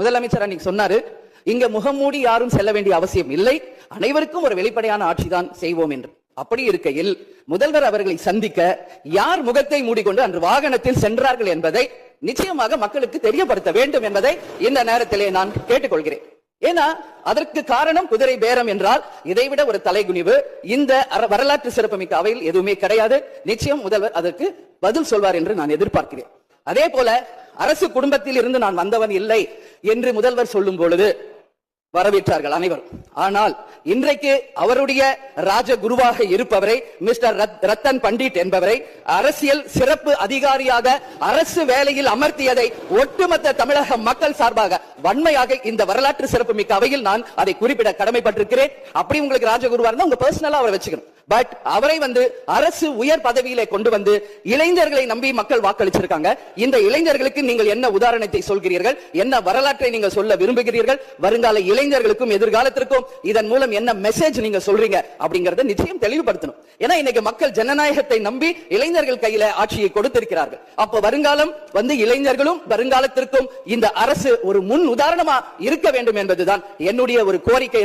முதலமைச்சர் அன்னைக்கு சொன்னாரு, இங்க முகமூடி யாரும் செல்ல வேண்டிய அவசியம் இல்லை, அனைவருக்கும் ஒரு வெளிப்படையான ஆட்சிதான் செய்வோம் என்று. அப்படி இருக்கையில் முதல்வர் அவர்களை சந்திக்க யார் முகத்தை மூடிக்கொண்டு அன்று வாகனத்தில் சென்றார்கள் என்பதை நிச்சயமாக மக்களுக்கு தெரியப்படுத்த வேண்டும் என்பதை இந்த நேரத்திலே நான் கேட்டுக்கொள்கிறேன். ஏன்னா அதற்கு காரணம் குதிரை பேரம் என்றால் இதைவிட ஒரு தலைகுனிவு இந்த வரலாற்று சிறப்புமிக்க அவையில் எதுவுமே கிடையாது. நிச்சயம் முதல்வர் அதற்கு பதில் சொல்வார் என்று நான் எதிர்பார்க்கிறேன். அதே போல அரசு குடும்பத்தில் இருந்து நான் வந்தவன் இல்லை என்று முதல்வர் சொல்லும் பொழுது வரவேற்றார்கள் அனைவரும். ஆனால் இன்றைக்கு அவருடைய ராஜகுருவாக இருப்பவரை மிஸ்டர் ரத்தன் பண்டிட் என்பவரை அரசியல் சிறப்பு அதிகாரியாக அரசு வேலையில் அமர்த்தியதை ஒட்டுமொத்த தமிழக மக்கள் சார்பாக வன்மையாக இந்த வரலாற்று சிறப்பு மிக்க அவையில் நான் அதை குறிப்பிட கடமைப்பட்டிருக்கிறேன். அப்படி உங்களுக்கு ராஜகுருவா இருந்தா உங்க பர்சனலா அவரை வச்சுக்கணும். பட் அவரை அரசு உயர் பதவியிலே கொண்டு வந்து இளைஞர்களை நம்பி மக்கள் வாக்களிச்சிருக்காங்க. இந்த இளைஞர்களுக்கு நீங்கள் என்ன உதாரணத்தை சொல்கிறீர்கள், என்ன வரலாற்றை நீங்கள் சொல்ல விரும்புகிறீர்கள், வருங்கால இளைஞர்களுக்கும் எதிர்காலத்திற்கும் இதன் மூலம் என்ன மெசேஜ் நீங்க சொல்றீங்க அப்படிங்கறத நிச்சயம் தெளிவுபடுத்தணும். ஏன்னா இன்னைக்கு மக்கள் ஜனநாயகத்தை நம்பி இளைஞர்கள் கையில ஆட்சியை கொடுத்திருக்கிறார்கள். அப்ப வருங்காலம் இளைஞர்களும் வருங்காலத்திற்கும் இந்த அரசு ஒரு முன் உதாரணமா இருக்க வேண்டும் என்பதுதான் என்னுடைய ஒரு கோரிக்கை.